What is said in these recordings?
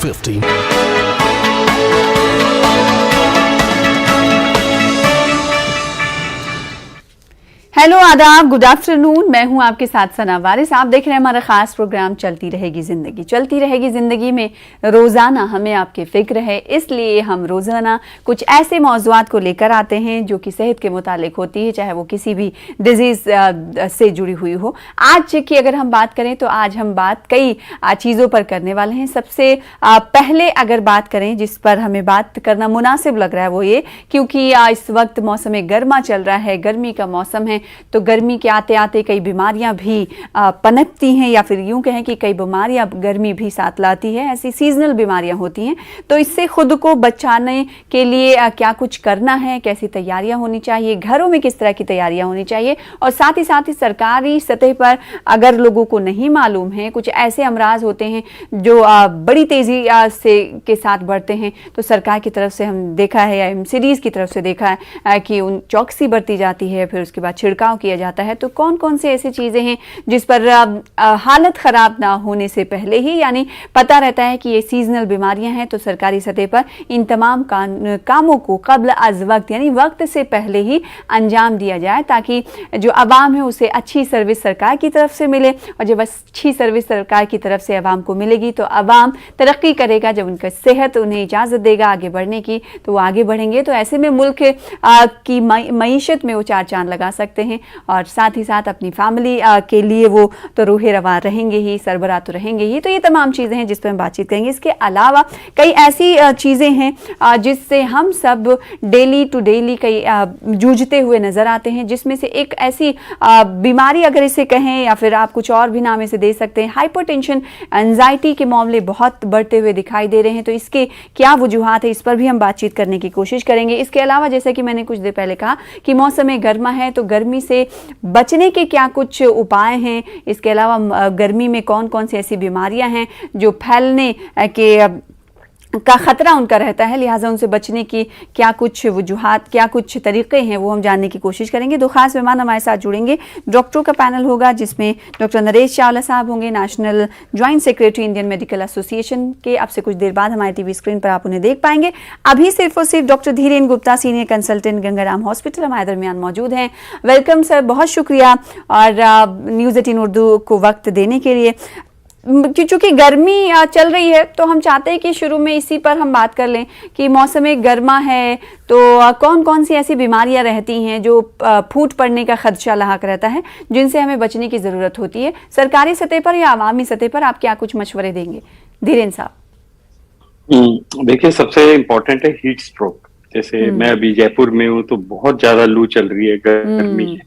50. Hello आदाब, good afternoon. मैं हूं आपके साथ सना वारिस। आप देख रहे हैं हमारा खास प्रोग्राम चलती रहेगी ज़िंदगी। चलती रहेगी ज़िंदगी में रोज़ाना हमें आपकी फ़िक्र है, इसलिए हम रोज़ाना कुछ ऐसे मौज़ूआत को लेकर आते हैं जो कि सेहत के मुतालिक होती है, चाहे वो किसी भी डिज़ीज़ से जुड़ी हुई हो। आज की अगर हम बात करें तो आज हम बात कई चीज़ों पर करने वाले हैं। सबसे पहले अगर बात करें जिस पर हमें बात करना मुनासिब लग रहा है वो ये, क्योंकि इस वक्त मौसम गर्मा चल रहा है, गर्मी का मौसम है, तो गर्मी के आते आते कई बीमारियां भी पनपती हैं, या फिर यूं कहें कि कई बीमारियां गर्मी भी साथ लाती है। ऐसी सीजनल बीमारियां होती हैं, तो इससे खुद को बचाने के लिए क्या कुछ करना है, कैसी तैयारियां होनी चाहिए, घरों में किस तरह की तैयारियां होनी चाहिए, और साथ ही सरकारी सतह पर अगर लोगों को नहीं मालूम है, कुछ ऐसे अमराज होते हैं जो बड़ी तेज़ी से के साथ बढ़ते हैं, तो सरकार की तरफ से हम देखा है या एमसीडीज़ की तरफ से देखा है कि उन चौकसी बरती जाती है, फिर उसके बाद छिड़काव किया जाता है। तो कौन कौन से ऐसी चीज़ें हैं जिस पर हालत ख़राब ना होने से पहले ही, यानी पता रहता है कि ये सीजनल बीमारियां हैं, तो सरकारी सतह पर इन तमाम कामों को कब्ल अज़ वक्त यानी वक्त से पहले ही अंजाम दिया जाए, ताकि जो आवाम है उसे अच्छी सर्विस सरकार की तरफ से मिले, और जब अच्छी सर्विस सरकार की तरफ से आवाम को मिलेगी तो आवाम तरक्की करेगा। जब उनका सेहत उन्हें इजाज़त देगा आगे बढ़ने की, तो वो आगे बढ़ेंगे। तो ऐसे में मुल्क की मईशत में वो चार चांद लगा सकते हैं, और साथ ही साथ अपनी फैमिली के लिए वो तो रूहे रवा रहेंगे ही, सरबराह तो रहेंगे ही। तो ये तमाम चीज़ें हैं जिस पर हम बातचीत करेंगे। इसके अलावा कई ऐसी चीज़ें हैं जिससे हम सब डेली टू डेली कई जूझते हुए नज़र आते हैं, जिसमें से एक ऐसी बीमारी अगर इसे कहें, या फिर आप कुछ और भी नाम इसे दे सकते हैं, हाइपरटेंशन, एंजाइटी के मामले बहुत बढ़ते हुए दिखाई दे रहे हैं। तो इसके क्या वजूहात है, इस पर भी हम बातचीत करने की कोशिश करेंगे। इसके अलावा जैसा कि मैंने कुछ देर पहले कहा कि मौसम गर्मा है, तो गर्मी से बचने के क्या कुछ उपाय हैं, इसके अलावा गर्मी में कौन कौन सी ऐसी बीमारियां हैं जो फैलने के का ख़तरा उनका रहता है, लिहाजा उनसे बचने की क्या कुछ वजूहात, क्या कुछ तरीक़े हैं, वो हम जानने की कोशिश करेंगे। दो खास मेहमान हमारे साथ जुड़ेंगे। डॉक्टरों का पैनल होगा जिसमें डॉक्टर नरेश चावला साहब होंगे, national joint secretary Indian medical association के। अब से कुछ देर बाद हमारे टीवी स्क्रीन पर आप उन्हें देख पाएंगे। अभी सिर्फ और सिर्फ doctor Dhiren Gupta, senior consultant, Gangaram hospital, हमारे दरमियान मौजूद हैं। वेलकम सर, बहुत शुक्रिया और न्यूज़ 18 उर्दू को वक्त देने के लिए। क्योंकि गर्मी चल रही है तो हम चाहते हैं कि शुरू में इसी पर हम बात कर लें कि मौसम गर्मा है तो कौन कौन सी ऐसी बीमारियां रहती हैं जो फूट पड़ने का खदशा लाहक रहता है, जिनसे हमें बचने की ज़रूरत होती है। सरकारी सतह पर या अवामी सतह पर आप क्या कुछ मशवरे देंगे धीरेन साहब? देखिए, सबसे इम्पोर्टेंट है हीट स्ट्रोक। जैसे मैं अभी जयपुर में हूँ तो बहुत ज्यादा लू चल रही है, गर्मी है।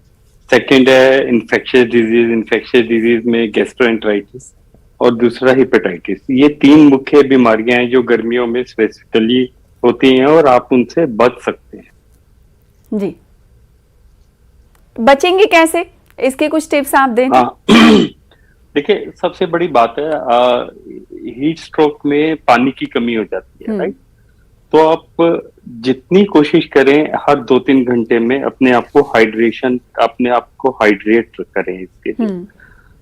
सेकेंड है इन्फेक्शियस डिजीज में गैस्ट्रोएंटराइटिस, और दूसरा हेपेटाइटिस। ये तीन मुख्य बीमारियां हैं जो गर्मियों में स्पेसिफिकली होती हैं और आप उनसे बच सकते हैं। जी, बचेंगे कैसे, इसके कुछ टिप्स आप दें। देखिए, सबसे बड़ी बात है हीट स्ट्रोक में पानी की कमी हो जाती है, राइट। तो आप जितनी कोशिश करें हर 2-3 घंटे में अपने आप को हाइड्रेट करें। इसके लिए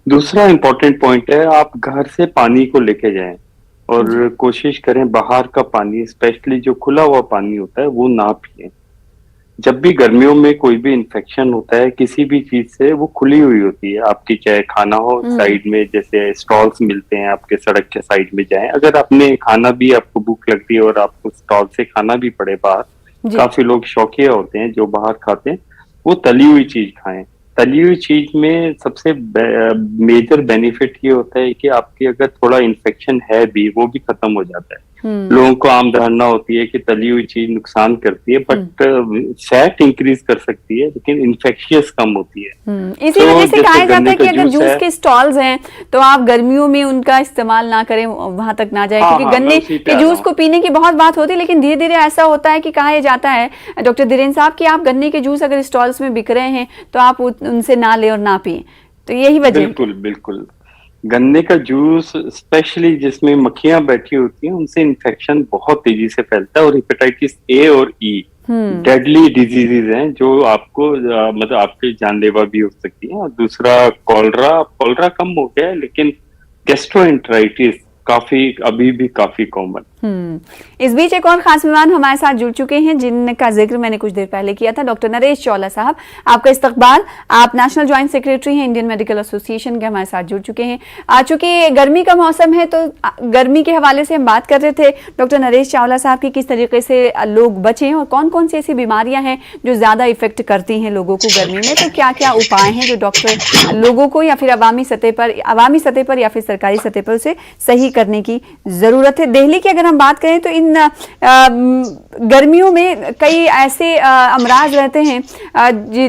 दूसरा इंपॉर्टेंट पॉइंट है, आप घर से पानी को लेके जाएं और कोशिश करें बाहर का पानी, स्पेशली जो खुला हुआ पानी होता है, वो ना पिए। जब भी गर्मियों में कोई भी इन्फेक्शन होता है किसी भी चीज से, वो खुली हुई होती है। आपकी चाहे खाना हो, साइड में जैसे स्टॉल्स मिलते हैं आपके सड़क के साइड में जाएं। अगर आपने खाना भी, आपको भूख लगती है और आपको स्टॉल से खाना भी पड़े बाहर, काफी लोग शौकिया होते हैं जो बाहर खाते हैं, वो तली हुई चीज खाएं। तली हुई चीज में सबसे मेजर बेनिफिट ये होता है कि आपकी अगर थोड़ा इन्फेक्शन है भी, वो भी खत्म हो जाता है। लोगों को आम धारणा होती है कि तली हुई चीज नुकसान करती है, बट फैट इंक्रीज कर सकती है लेकिन इन्फेक्शियस कम होती है। इसी वजह से कहा जाता है कि अगर जूस के स्टॉल्स हैं तो आप गर्मियों में उनका इस्तेमाल ना करें, वहां तक ना जाए, क्योंकि गन्ने के जूस को पीने की बहुत बात होती है, लेकिन धीरे धीरे ऐसा होता है कि कहा जाता है डॉक्टर धीरेन साहब कि आप गन्ने के जूस अगर स्टॉल्स में बिक रहे हैं तो आप उनसे ना ले और ना पिए। तो यही वजह। बिल्कुल गन्ने का जूस स्पेशली जिसमें मक्खियां बैठी होती हैं, उनसे इन्फेक्शन बहुत तेजी से फैलता है। और हेपेटाइटिस ए और ई डेडली डिजीजेज हैं जो आपको मतलब आपके जानलेवा भी हो सकती हैं। और दूसरा कॉलरा कम हो गया है, लेकिन गैस्ट्रोएंटराइटिस अभी भी काफी कॉमन। इस बीच एक और खास मेहमान हमारे साथ जुड़ चुके हैं जिनका जिक्र मैंने कुछ देर पहले किया था, डॉक्टर नरेश चावला साहब। आपका इस्तकबाल। आप नेशनल ज्वाइंट सेक्रेटरी हैं इंडियन मेडिकल एसोसिएशन के, हमारे साथ जुड़ चुके हैं। चूंकि गर्मी का मौसम है तो गर्मी के हवाले से हम बात कर रहे थे डॉक्टर नरेश चावला साहब की, किस तरीके से लोग बचें और कौन कौन सी ऐसी बीमारियां हैं जो ज्यादा इफेक्ट करती हैं लोगों को गर्मी में, तो क्या क्या उपाय हैं जो डॉक्टर लोगों को या फिर अवामी सतह पर या फिर सरकारी सतह पर उसे सही करने की जरूरत है। दिल्ली की अगर हम बात करें तो इन गर्मियों में कई ऐसे अमराज रहते हैं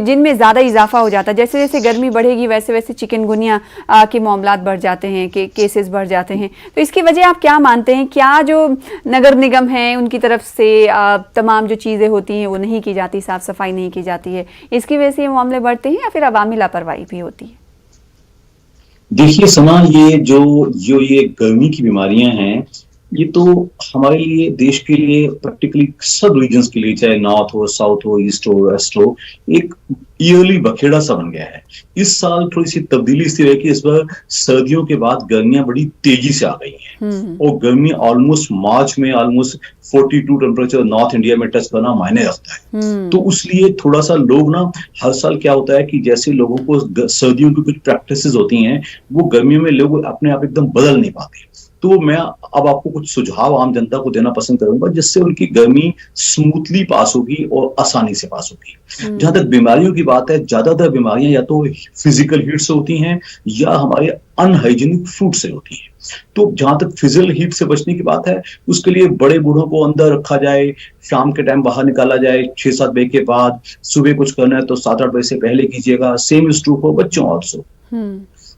जिनमें ज्यादा इजाफा हो जाता है। जैसे जैसे गर्मी बढ़ेगी वैसे वैसे चिकनगुनिया के मामलात बढ़ जाते हैं, केसेस बढ़ जाते हैं। तो इसकी वजह आप क्या मानते हैं? क्या जो नगर निगम है उनकी तरफ से तमाम जो चीजें होती हैं वो नहीं की जाती, साफ सफाई नहीं की जाती है, इसकी वजह से ये मामले बढ़ते हैं या फिर अवामी लापरवाही भी होती है? देखिए सना, ये गर्मी की बीमारियां हैं, ये तो हमारे लिए, देश के लिए, पर्टिकुलरली सब रीजन्स के लिए, चाहे नॉर्थ हो, साउथ हो, ईस्ट हो, वेस्ट हो, एक ईयरली बखेड़ा सा बन गया है। इस साल थोड़ी सी तब्दीली इसलिए है कि इस बार सर्दियों के बाद गर्मियां बड़ी तेजी से आ गई हैं और गर्मी ऑलमोस्ट मार्च में 42 टेम्परेचर नॉर्थ इंडिया में टच करना मायने रखता है। तो उसलिए थोड़ा सा लोग ना, हर साल क्या होता है कि जैसे लोगों को सर्दियों की कुछ प्रैक्टिसेस होती हैं वो गर्मियों में लोग अपने आप एकदम बदल नहीं पाते। तो मैं अब आपको कुछ सुझाव आम जनता को देना पसंद करूंगा जिससे उनकी गर्मी स्मूथली पास होगी और आसानी से पास होगी। जहां तक बीमारियों की बात है, ज्यादातर बीमारियां या तो फिजिकल हीट से होती हैं या हमारे अनहाइजीनिक फूड से होती हैं। तो जहां तक फिजिकल हीट से बचने की बात है, उसके लिए बड़े बूढ़ों को अंदर रखा जाए, शाम के टाइम बाहर निकाला जाए 6-7 बजे के बाद, सुबह कुछ करना है तो 7-8 बजे से पहले कीजिएगा। सेम इज ट्रू फॉर बच्चों ऑल्सो।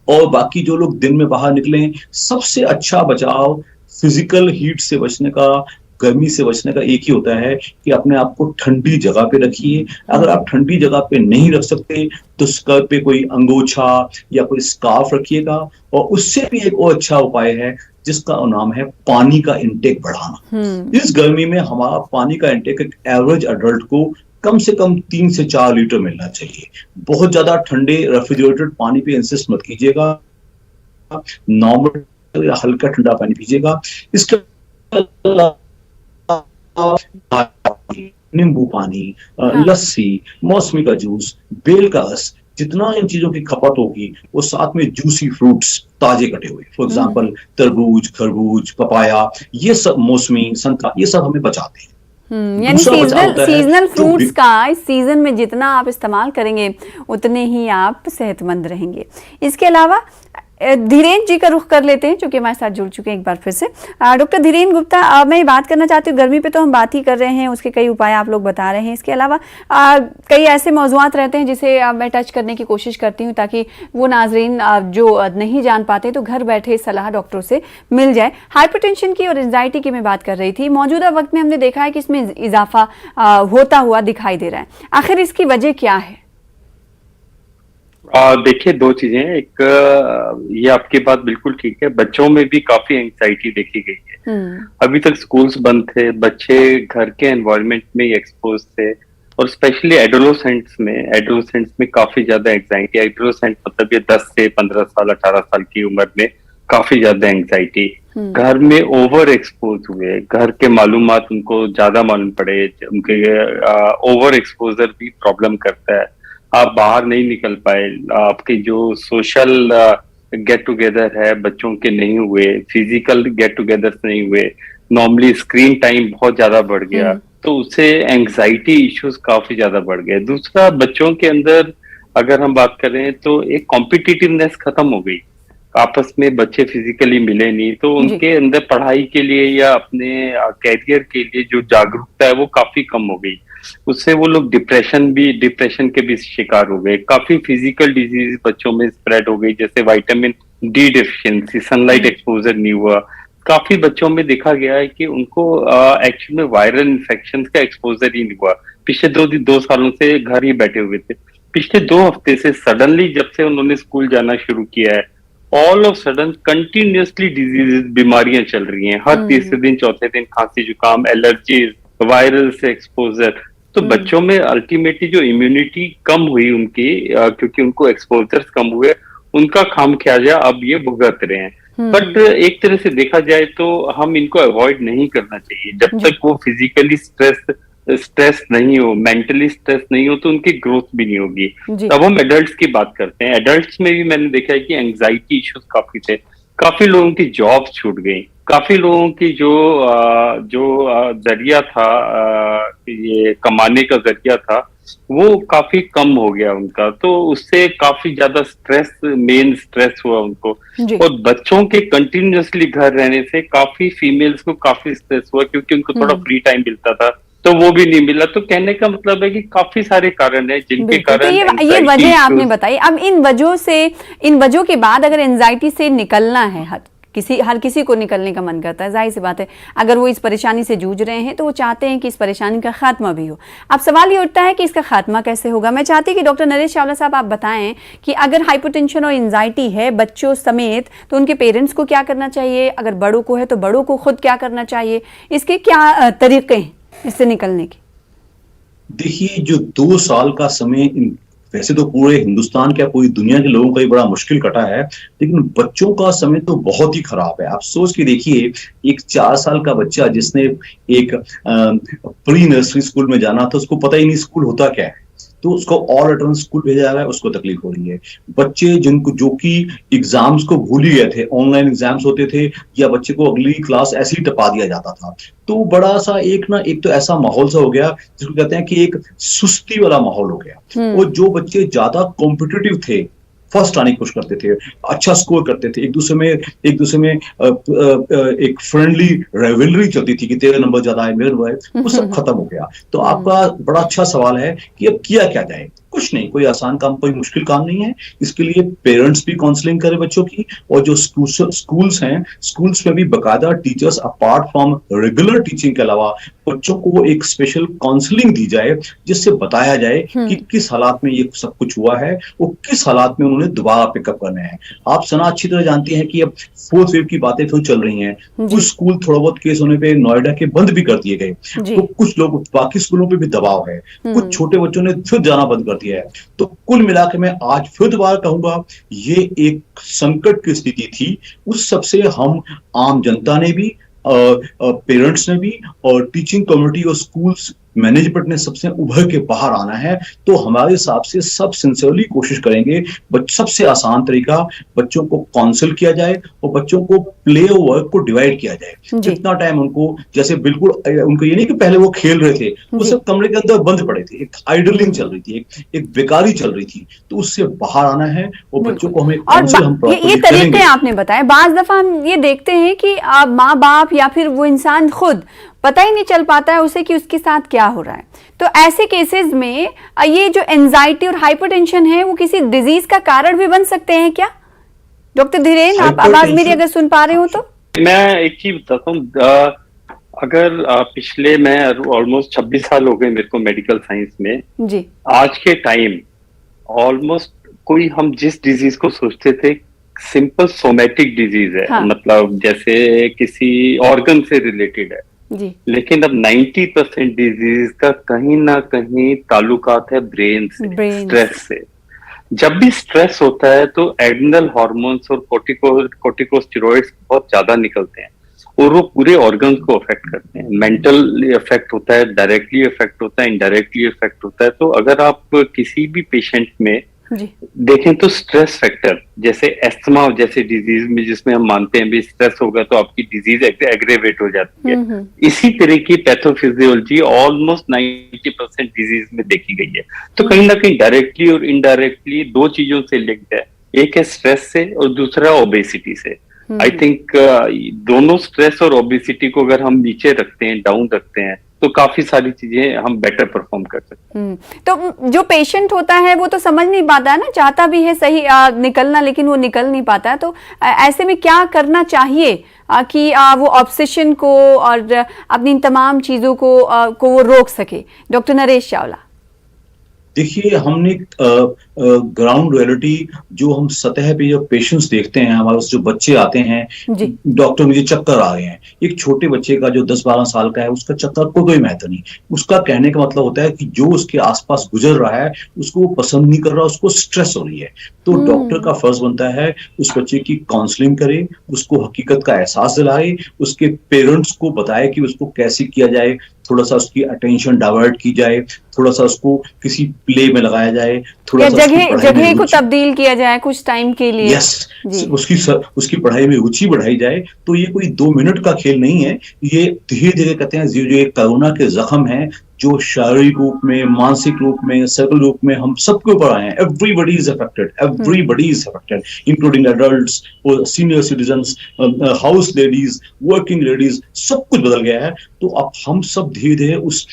और बाकी जो लोग दिन में बाहर निकलें, सबसे अच्छा बचाव फिजिकल हीट से बचने का, गर्मी से बचने का एक ही होता है कि अपने आप को ठंडी जगह पे रखिए। अगर आप ठंडी जगह पे नहीं रख सकते तो स्कर पे कोई अंगोछा या कोई स्कार्फ रखिएगा। और उससे भी एक और अच्छा उपाय है जिसका नाम है पानी का इंटेक बढ़ाना। इस गर्मी में हमारा पानी का इंटेक एक एवरेज अडल्ट को कम से कम 3 से 4 लीटर मिलना चाहिए। बहुत ज्यादा ठंडे रेफ्रिजरेटेड पानी पे इंसिस्ट मत कीजिएगा, नॉर्मल या हल्का ठंडा पानी पीजिएगा। इसके नींबू पानी, लस्सी, मौसमी का जूस, बेल का रस, जितना इन चीजों की खपत होगी, वो साथ में जूसी फ्रूट्स ताजे कटे हुए, फॉर एग्जाम्पल तरबूज, खरबूज, पपाया, ये सब, मौसमी, संतरा, ये सब हमें बचाते हैं। यानी सीजनल फ्रूट्स का इस सीजन में जितना आप इस्तेमाल करेंगे उतने ही आप सेहतमंद रहेंगे। इसके अलावा धीरेन जी का रुख कर लेते हैं जो कि हमारे साथ जुड़ चुके हैं एक बार फिर से। डॉक्टर धीरेन गुप्ता, मैं बात करना चाहती हूँ, गर्मी पे तो हम बात ही कर रहे हैं, उसके कई उपाय आप लोग बता रहे हैं। इसके अलावा कई ऐसे मौज़ूआत रहते हैं जिसे मैं टच करने की कोशिश करती हूँ ताकि वो नाजरीन जो नहीं जान पाते तो घर बैठे सलाह डॉक्टरों से मिल जाए। हाइपरटेंशन की और एंजाइटी की मैं बात कर रही थी। मौजूदा वक्त में हमने देखा है कि इसमें इजाफा होता हुआ दिखाई दे रहा है। आखिर इसकी वजह क्या है? देखिए, 2 चीजें। एक, ये आपकी बात बिल्कुल ठीक है, बच्चों में भी काफी एंग्जाइटी देखी गई है। अभी तक स्कूल्स बंद थे, बच्चे घर के एनवायरनमेंट में ही एक्सपोज थे और स्पेशली एडोलेसेंट्स में काफी ज्यादा एंग्जाइटी। एडोलेसेंट मतलब ये 10 से 15 साल 18 साल की उम्र में काफी ज्यादा एंग्जाइटी। घर में ओवर एक्सपोज हुए, घर के मालूमात उनको ज्यादा मालूम पड़े, उनके ओवर एक्सपोजर भी प्रॉब्लम करता है। आप बाहर नहीं निकल पाए, आपके जो सोशल गेट टुगेदर है बच्चों के नहीं हुए, फिजिकल गेट टुगेदर नहीं हुए, नॉर्मली स्क्रीन टाइम बहुत ज्यादा बढ़ गया, तो उससे एंग्जाइटी इश्यूज काफी ज्यादा बढ़ गए। दूसरा, बच्चों के अंदर अगर हम बात करें तो एक कॉम्पिटिटिवनेस खत्म हो गई। आपस में बच्चे फिजिकली मिले नहीं, तो उनके अंदर पढ़ाई के लिए या अपने कैरियर के लिए जो जागरूकता है वो काफी कम हो गई। उससे वो लोग डिप्रेशन के भी शिकार हो गए। काफी फिजिकल डिजीज बच्चों में स्प्रेड हो गई, जैसे vitamin D deficiency, sunlight exposure नहीं हुआ। काफी बच्चों में देखा गया है कि उनको एक्चुअली में वायरल इन्फेक्शन का एक्सपोजर ही नहीं हुआ। पिछले 2 सालों से घर ही बैठे हुए थे। पिछले 2 हफ्ते से सडनली जब से उन्होंने स्कूल जाना शुरू किया है, all of sudden continuously diseases, बीमारियां चल रही हैं। हर तीसरे दिन चौथे दिन खांसी जुकाम, एलर्जीज, वायरल से एक्सपोजर। तो बच्चों में अल्टीमेटली जो इम्यूनिटी कम हुई उनकी, क्योंकि उनको एक्सपोजर्स कम हुए, उनका खामख्याजा अब ये भुगत रहे हैं। बट एक तरह से देखा जाए तो हम इनको अवॉइड नहीं करना चाहिए जब तक वो फिजिकली स्ट्रेस नहीं हो, मेंटली स्ट्रेस नहीं हो, तो उनकी ग्रोथ भी नहीं होगी। अब हम एडल्ट्स की बात करते हैं। एडल्ट्स में भी मैंने देखा है कि एंजाइटी इश्यूज काफी थे, काफी लोगों की जॉब छूट गई, काफी लोगों की जो जरिया था, ये कमाने का जरिया था, वो काफी कम हो गया उनका। तो उससे काफी ज्यादा मेन स्ट्रेस हुआ उनको। और बच्चों के कंटिन्यूअसली घर रहने से काफी फीमेल्स को काफी स्ट्रेस हुआ, क्योंकि उनको थोड़ा फ्री टाइम मिलता था, तो वो भी नहीं मिला। तो कहने का मतलब है कि काफी सारे कारण हैं जिनके कारण ये वजह आपने बताई। अब इन वजहों के बाद अगर एंजाइटी से निकलना है, हर किसी को निकलने का मन करता है, जाहिर सी बात है। अगर वो इस परेशानी से जूझ रहे हैं तो वो चाहते हैं कि इस परेशानी का खात्मा भी हो। अब सवाल ये उठता है कि इसका खात्मा कैसे होगा। मैं चाहती कि डॉक्टर नरेश चावला साहब आप बताएं कि अगर हाइपरटेंशन और एंजाइटी है बच्चों समेत तो उनके पेरेंट्स को क्या करना चाहिए, अगर बड़ों को है तो बड़ों को खुद क्या करना चाहिए, इसके क्या तरीके हैं इससे निकलने के? देखिए, जो 2 साल का समय वैसे तो पूरे हिंदुस्तान क्या पूरी दुनिया के लोगों का ही बड़ा मुश्किल कटा है, लेकिन बच्चों का समय तो बहुत ही खराब है। आप सोच के देखिए, एक 4 साल का बच्चा जिसने एक प्री नर्सरी स्कूल में जाना था, उसको पता ही नहीं स्कूल होता क्या है, तो उसको ऑल अटर्न स्कूल भेजा जा रहा है, उसको तकलीफ हो रही है। बच्चे जो कि एग्जाम्स को भूल ही गए थे, ऑनलाइन एग्जाम्स होते थे, या बच्चे को अगली क्लास ऐसे ही टपा दिया जाता था, तो बड़ा सा एक तो ऐसा माहौल सा हो गया जिसको कहते हैं कि एक सुस्ती वाला माहौल हो गया। और जो बच्चे ज्यादा कॉम्पिटिटिव थे, फर्स्ट आने की कोशिश करते थे, अच्छा स्कोर करते थे, एक दूसरे में एक फ्रेंडली राइवलरी चलती थी कि तेरा नंबर ज्यादा है, मेरा नंबर है, वो सब खत्म हो गया। तो आपका बड़ा अच्छा सवाल है कि अब किया क्या जाए। कुछ नहीं, कोई आसान काम, कोई मुश्किल काम नहीं है। इसके लिए पेरेंट्स भी काउंसलिंग करें बच्चों की, और जो स्कूल्स हैं, स्कूल्स में भी बकायदा teachers apart from regular teaching के अलावा बच्चों को एक स्पेशल काउंसलिंग दी जाए, जिससे बताया जाए कि किस हालात में ये सब कुछ हुआ है और किस हालात में उन्होंने दोबारा पिकअप करना है। आप सना अच्छी तरह जानती हैं कि अब 4th वेव की बातें तो चल रही हैं। कुछ स्कूल थोड़ा बहुत केस होने पे नोएडा के बंद भी कर दिए गए, तो कुछ लोग बाकी स्कूलों पे भी दबाव है, कुछ छोटे बच्चों ने फिर जाना बंद कर दिया है। तो कुल मिलाकर मैं आज फिर दोबारा कहूंगा, ये एक संकट की स्थिति थी। उस सबसे हम आम जनता ने भी, पेरेंट्स ने भी, और टीचिंग कम्युनिटी और स्कूल्स मैनेजमेंट ने सबसे उभर के बाहर आना है। तो हमारे हिसाब से सब सिंसियरली कोशिश करेंगे, सबसे आसान तरीका बच्चों को काउंसिल किया जाए और बच्चों को प्ले वर्क को डिवाइड किया जाए। जितना टाइम उनको, जैसे बिल्कुल उनको ये नहीं कि पहले वो खेल रहे थे, वो सब कमरे के अंदर बंद पड़े थे, एक आइडलिंग चल रही थी, एक बेकारी चल रही थी, तो उससे बाहर आना है और बच्चों को हमें काउंसिल हम ये तरीके आपने बताए। बाज दफा हम ये देखते हैं कि माँ बाप या फिर वो इंसान खुद पता ही नहीं चल पाता है उसे कि उसके साथ क्या हो रहा है। तो ऐसे केसेस में ये जो एंजाइटी और हाइपरटेंशन है वो किसी डिजीज का कारण भी बन सकते हैं क्या? डॉक्टर धीरेन, आप आवाज मेरी अगर सुन पा रहे हो तो? मैं एक चीज बताता हूँ। अगर पिछले मैं ऑलमोस्ट 26 साल हो गए मेरे को मेडिकल साइंस में जी। आज के टाइम ऑलमोस्ट कोई हम जिस डिजीज को सोचते थे सिंपल सोमैटिक डिजीज है, हाँ। मतलब जैसे किसी ऑर्गन से रिलेटेड है जी। लेकिन अब 90% डिजीज का कहीं ना कहीं ताल्लुकात है ब्रेन से, स्ट्रेस से। जब भी स्ट्रेस होता है तो एड्रिनल हार्मोन्स और कोर्टिकोस्टेरॉइड्स बहुत ज्यादा निकलते हैं और वो पूरे ऑर्गन्स को अफेक्ट करते हैं। मेंटल इफेक्ट होता है, डायरेक्टली इफेक्ट होता है, इनडायरेक्टली इफेक्ट होता है। तो अगर आप किसी भी पेशेंट में देखें तो स्ट्रेस फैक्टर, जैसे एस्थमा जैसे डिजीज में जिसमें हम मानते हैं भी स्ट्रेस होगा तो आपकी डिजीज एग्रेवेट हो जाती है, इसी तरह की पैथोफिजियोलॉजी ऑलमोस्ट 90% डिजीज में देखी गई है। तो कहीं ना कहीं डायरेक्टली और इनडायरेक्टली दो चीजों से लिंक्ड है, एक है स्ट्रेस से और दूसरा ओबेसिटी से। आई थिंक दोनों स्ट्रेस और ओबेसिटी को अगर हम नीचे रखते हैं, डाउन रखते हैं, तो काफी सारी चीजें हम बेटर परफॉर्म कर सकते हैं। तो जो पेशेंट होता है वो तो समझ नहीं पाता है ना, चाहता भी है सही निकलना, लेकिन वो निकल नहीं पाता है। तो ऐसे में क्या करना चाहिए कि वो ऑब्सेशन को और अपनी इन तमाम चीजों को वो रोक सके? डॉक्टर नरेश चावला। देखिए, हमने ग्राउंड रियलिटी जो हम सतह पे जब पेशेंट्स देखते हैं, हमारे जो बच्चे आते हैं, डॉक्टर मुझे चक्कर आ रहे हैं, एक छोटे बच्चे का जो 10-12 साल का है उसका चक्कर को कोई महत्व नहीं, उसका कहने का मतलब होता है कि जो उसके आसपास गुजर रहा है उसको वो पसंद नहीं कर रहा, उसको स्ट्रेस हो रही है। तो डॉक्टर का फर्ज बनता है उस बच्चे की काउंसलिंग करे, उसको हकीकत का एहसास दिलाए, उसके पेरेंट्स को बताए कि उसको कैसे किया जाए, थोड़ा सा उसकी अटेंशन डाइवर्ट की जाए, थोड़ा सा उसको किसी प्ले में लगाया जाए, थोड़ा सा जगह को तब्दील किया जाए कुछ टाइम के लिए। यस, उसकी पढ़ाई में रुचि बढ़ाई जाए। तो ये कोई 2 मिनट का खेल नहीं है, ये धीरे धीरे कहते हैं जो ये कोरोना के जख्म है जो शारीरिक रूप में, मानसिक रूप में, सर्कल रूप में हम सबके ऊपर आए हैं। Everybody is affected including adults और senior citizens, house ladies, working ladies, सब कुछ बदल गया है। तो अब हम सब धीरे धीरे उस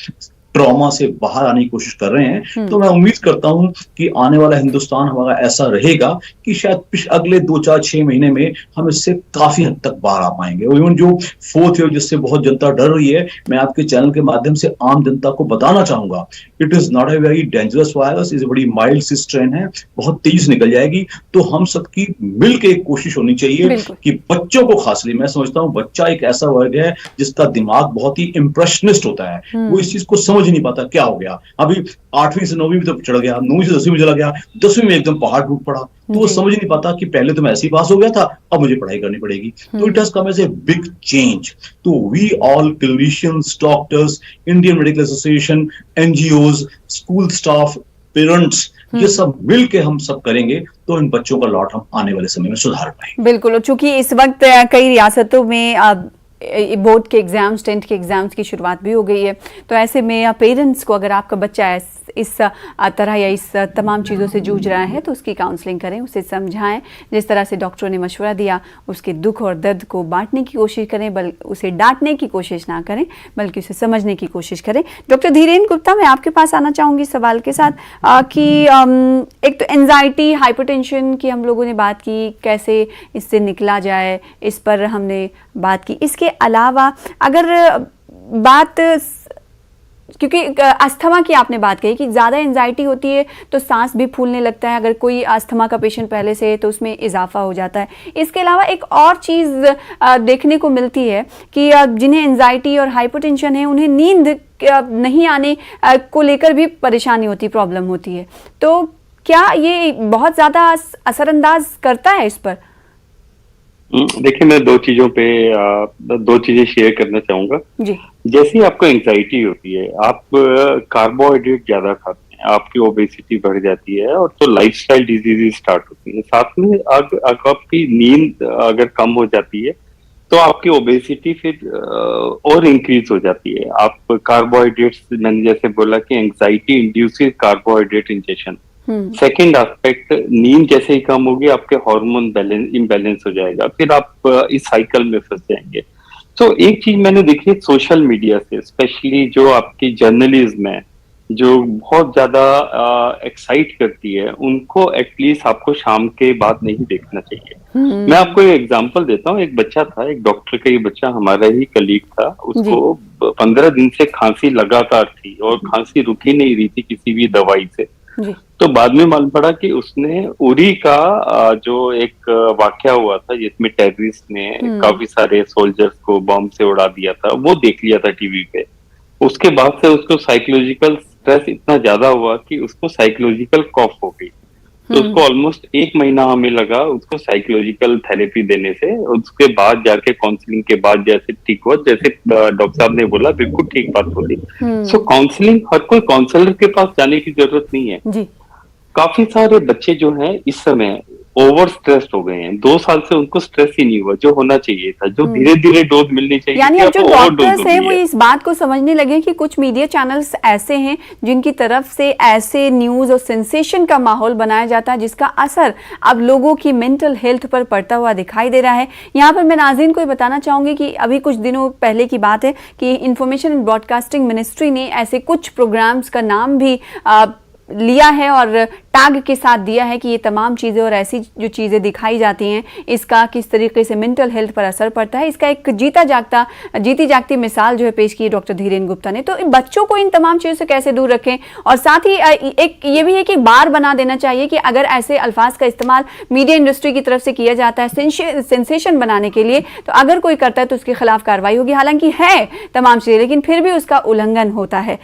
ट्रॉमा से बाहर आने की कोशिश कर रहे हैं। तो मैं उम्मीद करता हूं कि आने वाला हिंदुस्तान हमारा ऐसा रहेगा कि शायद अगले 2-4-6 महीने में हम इससे काफी हद तक बाहर आ पाएंगे। और इवन जो 4th वेव जिससे बहुत जनता डर रही है, मैं आपके चैनल के माध्यम से आम जनता को बताना चाहूंगा, it is not a very dangerous virus, is बड़ी माइल्ड सी स्ट्रेन है, बहुत तेज निकल जाएगी। तो हम सबकी मिलकर एक कोशिश होनी चाहिए कि बच्चों को, खासली मैं समझता हूँ बच्चा एक ऐसा वर्ग है जिसका दिमाग बहुत ही इंप्रेशनिस्ट होता है, वो इस चीज को समझ नहीं पाता क्या हो गया। अभी 8वीं से 9वीं में तो चढ़ गया, 9वीं से 10वीं में चला गया, 10वीं में एकदम पहाड़ टूट पड़ा, तो वो समझ नहीं पाता कि पहले तो मैं ऐसे ही पास हो गया था, अब मुझे पढ़ाई करनी पड़ेगी। तो it has come as a big change. तो we all clinicians, doctors, Indian medical association, NGOs, school staff, parents, ये सब मिल के हम सब करेंगे तो इन बच्चों का लॉट हम आने वाले समय में सुधार पाएंगे। बिल्कुल, चूंकि इस वक्त कई रियासतों में बोर्ड के एग्जाम्स, 10th के एग्जाम्स की शुरुआत भी हो गई है, तो ऐसे में पेरेंट्स को, अगर आपका बच्चा इस तरह या इस तमाम चीज़ों से जूझ रहा है तो उसकी काउंसलिंग करें, उसे समझाएं, जिस तरह से डॉक्टरों ने मशवरा दिया उसके दुख और दर्द को बांटने की कोशिश करें, उसे डांटने की कोशिश ना करें बल्कि उसे समझने की कोशिश करें। डॉक्टर धीरेन्द्र गुप्ता, मैं आपके पास आना चाहूँगी सवाल के साथ कि एक तो एंजाइटी, हाइपरटेंशन की हम लोगों ने बात की, कैसे इससे निकला जाए, इस पर हमने बात की। इसके अलावा अगर बात, क्योंकि अस्थमा की आपने बात कही कि ज़्यादा एंजाइटी होती है तो सांस भी फूलने लगता है, अगर कोई अस्थमा का पेशेंट पहले से है तो उसमें इजाफा हो जाता है। इसके अलावा एक और चीज़ देखने को मिलती है कि जिन्हें एंजाइटी और हाइपरटेंशन है उन्हें नींद नहीं आने को लेकर भी परेशानी होती, प्रॉब्लम होती है। तो क्या ये बहुत ज़्यादा असरअंदाज करता है इस पर? देखिए, मैं दो चीजें शेयर करना चाहूंगा जी। जैसे आपको एंजाइटी होती है, आप कार्बोहाइड्रेट ज्यादा खाते हैं, आपकी ओबेसिटी बढ़ जाती है और तो लाइफस्टाइल डिजीज स्टार्ट होती है। साथ में अगर आपकी नींद अगर कम हो जाती है तो आपकी ओबेसिटी फिर और इंक्रीज हो जाती है। आप कार्बोहाइड्रेट्स, मैंने जैसे बोला कि anxiety induces carbohydrate injection. Second aspect, नींद जैसे ही कम होगी आपके हार्मोन इम्बैलेंस हो जाएगा, फिर आप इस साइकिल में फंस जाएंगे। तो एक चीज मैंने देखी है सोशल मीडिया से, स्पेशली जो आपकी जर्नलिज्म है जो बहुत ज्यादा एक्साइट करती है, उनको एटलीस्ट आपको शाम के बाद नहीं देखना चाहिए। मैं आपको एक एग्जांपल देता हूँ। एक बच्चा था, एक डॉक्टर का ही बच्चा, हमारा ही कलीग था, उसको 15 दिन से खांसी लगातार थी और खांसी रुक ही नहीं रही थी किसी भी दवाई से। तो बाद में मालूम पड़ा कि उसने उरी का जो एक वाकया हुआ था जिसमें टेररिस्ट ने काफी सारे सोल्जर्स को बॉम्ब से उड़ा दिया था, वो देख लिया था टीवी पे। उसके बाद से उसको साइकोलॉजिकल स्ट्रेस इतना ज्यादा हुआ कि उसको साइकोलॉजिकल कॉफ हो गई। तो उसको ऑलमोस्ट 1 महीना हमें लगा उसको साइकोलॉजिकल थेरेपी देने से। उसके बाद जाके काउंसलिंग के बाद जैसे ठीक हुआ, जैसे डॉक्टर साहब ने बोला, बिल्कुल ठीक बात बोली। सो काउंसलिंग, हर कोई काउंसलर के पास जाने की जरूरत नहीं है जी। काफी सारे बच्चे जो हैं इस समय ओवर स्ट्रेस्ड हो गए हैं। 2 साल से उनको स्ट्रेस ही नहीं हुआ जो होना चाहिए था, जो धीरे धीरे डोज मिलनी चाहिए। यानी अब जो डॉक्टर्स हैं वो इस बात को समझने लगे कि कुछ मीडिया चैनल्स ऐसे हैं जिनकी तरफ से ऐसे न्यूज और सेंसेशन का माहौल बनाया जाता है जिसका असर अब लोगों की मेंटल हेल्थ पर पड़ता हुआ दिखाई दे रहा है। यहाँ पर मैं नाज़रीन को बताना चाहूंगी कि अभी कुछ दिनों पहले की बात है कि इंफॉर्मेशन एंड ब्रॉडकास्टिंग मिनिस्ट्री ने ऐसे कुछ प्रोग्राम्स का नाम भी लिया है और टैग के साथ दिया है कि ये तमाम चीज़ें और ऐसी जो चीज़ें दिखाई जाती हैं इसका किस तरीके से मेंटल हेल्थ पर असर पड़ता है, इसका एक जीती जागती मिसाल जो है पेश की डॉक्टर धीरेन गुप्ता ने। तो बच्चों को इन तमाम चीज़ों से कैसे दूर रखें, और साथ ही एक ये भी है कि बार बना देना चाहिए कि अगर ऐसे अल्फाज का इस्तेमाल मीडिया इंडस्ट्री की तरफ से किया जाता है सेंसेशन बनाने के लिए, तो अगर कोई करता है तो उसके खिलाफ कार्रवाई होगी। हालांकि है तमाम चीज़ें, लेकिन फिर भी उसका उल्लंघन होता है।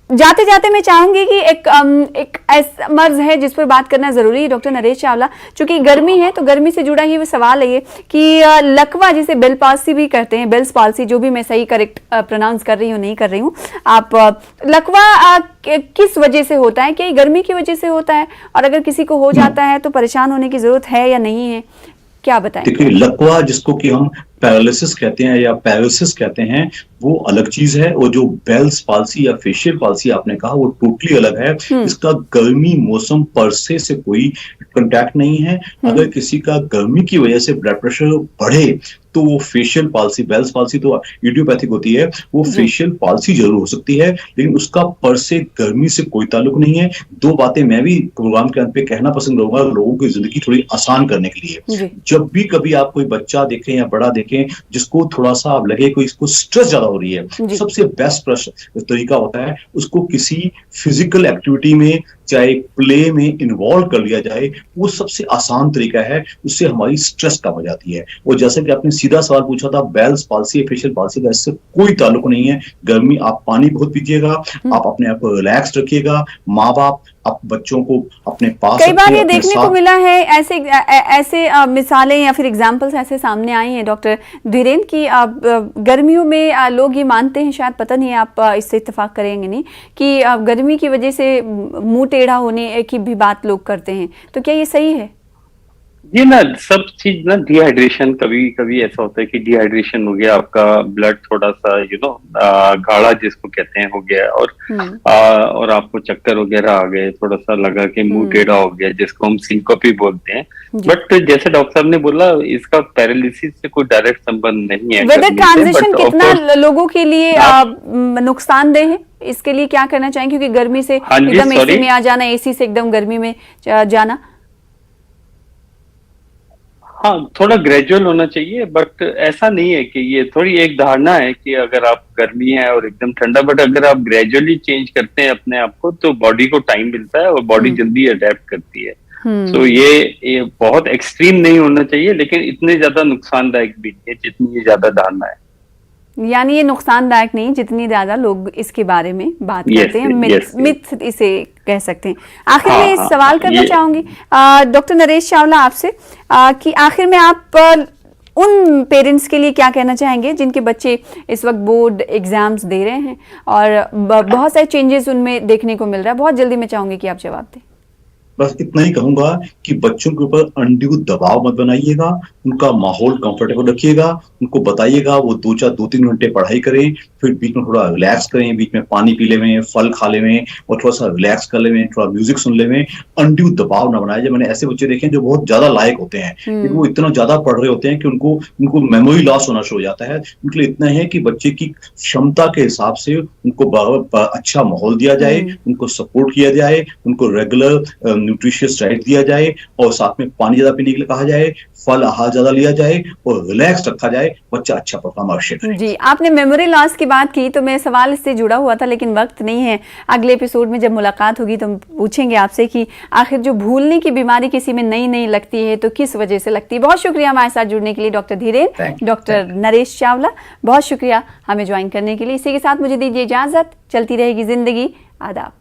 जाते जाते मैं चाहूंगी कि एक ऐसा मर्ज है जिस पर बात करना जरूरी है डॉक्टर नरेश चावला, चूंकि गर्मी है तो गर्मी से जुड़ा ही वो सवाल है ये कि लकवा जिसे बेल पाल्सी भी कहते हैं, बेल्स पाल्सी, जो भी मैं सही करेक्ट प्रोनाउंस कर रही हूँ नहीं कर रही हूँ, आप लकवा किस वजह से होता है? क्या गर्मी की वजह से होता है? और अगर किसी को हो जाता है तो परेशान होने की जरूरत है या नहीं है, क्या बताएं? देखिए, लकवा जिसको कि हम पैरालिसिस कहते हैं या पैरालिसिस कहते हैं, वो अलग चीज है। और जो बेल्स पाल्सी या फेशियल पाल्सी आपने कहा, वो टोटली अलग है। इसका गर्मी मौसम पर से कोई कांटेक्ट नहीं है। अगर किसी का गर्मी की वजह से ब्लड प्रेशर बढ़े तो वो फेशियल पाल्सी, बेल्स पाल्सी तो इडियोपैथिक होती है, वो फेशियल पाल्सी जरूर हो सकती है, लेकिन उसका पर से गर्मी से कोई ताल्लुक नहीं है। दो बातें मैं भी प्रोग्राम के अंत पे कहना पसंद करूंगा लोगों की जिंदगी थोड़ी आसान करने के लिए। जब भी कभी आप कोई बच्चा देखें या बड़ा देखें जिसको थोड़ा सा आप लगे कोई इसको स्ट्रेस ज्यादा हो रही है, सबसे बेस्ट तरीका होता है उसको किसी फिजिकल एक्टिविटी में, चाहे प्ले में इन्वॉल्व कर लिया जाए। वो सबसे आसान तरीका है, उससे हमारी स्ट्रेस कम हो जाती है। और जैसे कि आपने सीधा सवाल पूछा था, बेल्स पाल्सी, फेशियल पाल्सी का इससे कोई ताल्लुक नहीं है। गर्मी, आप पानी बहुत पीजिएगा, आप अपने आप को रिलैक्स रखिएगा। माँ बाप आप बच्चों को अपने पास, कई बार ये देखने को मिला है, ऐसे मिसालें या फिर एग्जाम्पल्स ऐसे सामने आई हैं डॉक्टर धीरेन की, गर्मियों में लोग ये मानते हैं, शायद पता नहीं आप इससे इत्तेफाक करेंगे नहीं, कि गर्मी की वजह से मुंह टेढ़ा होने की भी बात लोग करते हैं, तो क्या ये सही है? ये ना सब चीज ना, डिहाइड्रेशन, कभी कभी ऐसा होता है कि डिहाइड्रेशन हो गया, आपका ब्लड थोड़ा सा गाढ़ा जिसको कहते हैं हो गया, और आपको चक्कर वगैरह आ गए, थोड़ा सा लगा कि मुंह टेढ़ा हो गया, जिसको हम सिंकोपी बोलते हैं। बट जैसे डॉक्टर साहब ने बोला, इसका पैरालिसिस से कोई डायरेक्ट संबंध नहीं है। वेदर ट्रांजिशन कितना लोगों के लिए नुकसानदेह है, इसके लिए क्या करना चाहिए? क्योंकि गर्मी से एकदम एसी में आ जाना, एसी से एकदम गर्मी में जाना, हाँ, थोड़ा ग्रेजुअल होना चाहिए। बट ऐसा नहीं है कि ये थोड़ी एक धारणा है कि अगर आप गर्मी है और एकदम ठंडा, बट अगर आप ग्रेजुअली चेंज करते हैं अपने आप को तो बॉडी को टाइम मिलता है और बॉडी जल्दी अडेप्ट करती है। तो ये बहुत एक्सट्रीम नहीं होना चाहिए, लेकिन इतने ज्यादा नुकसानदायक भी नहीं है जितनी ये ज्यादा धारणा है। यानी ये नुकसानदायक नहीं जितनी ज्यादा लोग इसके बारे में बात करते हैं, मिथ इसे कह सकते हैं। आखिर में इस सवाल करना चाहूंगी डॉक्टर नरेश चावला आपसे, कि आखिर में आप उन पेरेंट्स के लिए क्या कहना चाहेंगे जिनके बच्चे इस वक्त बोर्ड एग्जाम्स दे रहे हैं और बहुत सारे चेंजेस उनमें देखने को मिल रहा है? बहुत जल्दी मैं चाहूंगी कि आप जवाब दें। बस इतना ही कहूंगा कि बच्चों के ऊपर अनड्यू दबाव मत बनाइएगा, उनका माहौल कंफर्टेबल रखिएगा, उनको बताइएगा वो 2-3 घंटे पढ़ाई करें, फिर बीच में थोड़ा रिलैक्स करें, बीच में पानी पी लेवें, फल खा लेवें और थोड़ा सा रिलैक्स कर लेवें, थोड़ा म्यूजिक सुन लेवें। अनड्यू दबाव ना बनाए। जब मैंने ऐसे बच्चे देखे जो बहुत ज्यादा लायक होते हैं, लेकिन वो इतना ज्यादा पढ़ रहे होते हैं कि उनको मेमोरी लॉस होना शुरू हो जाता है। उनके लिए इतना है कि बच्चे की क्षमता के हिसाब से उनको अच्छा माहौल दिया जाए, उनको सपोर्ट किया जाए, उनको रेगुलर न्यूट्रिशियस डाइट दिया जाए और साथ में पानी ज्यादा पीने के लिए कहा जाए, फल आहार ज्यादा लिया जाए और रिलैक्स रखा जाए, बच्चा अच्छा परफॉर्म अवश्य करे। जी, आपने मेमोरी लॉस की बात की तो मेरा सवाल इससे जुड़ा हुआ था, लेकिन वक्त नहीं है। अगले एपिसोड में जब मुलाकात होगी तो हम पूछेंगे आपसे कि आखिर जो भूलने की बीमारी किसी में नई लगती है तो किस वजह से लगती है। बहुत शुक्रिया हमारे साथ जुड़ने के लिए डॉक्टर धीरेन, डॉक्टर नरेश चावला, बहुत शुक्रिया हमें ज्वाइन करने के लिए। इसी के साथ मुझे दीजिए इजाजत। चलती रहेगी जिंदगी। आदाब।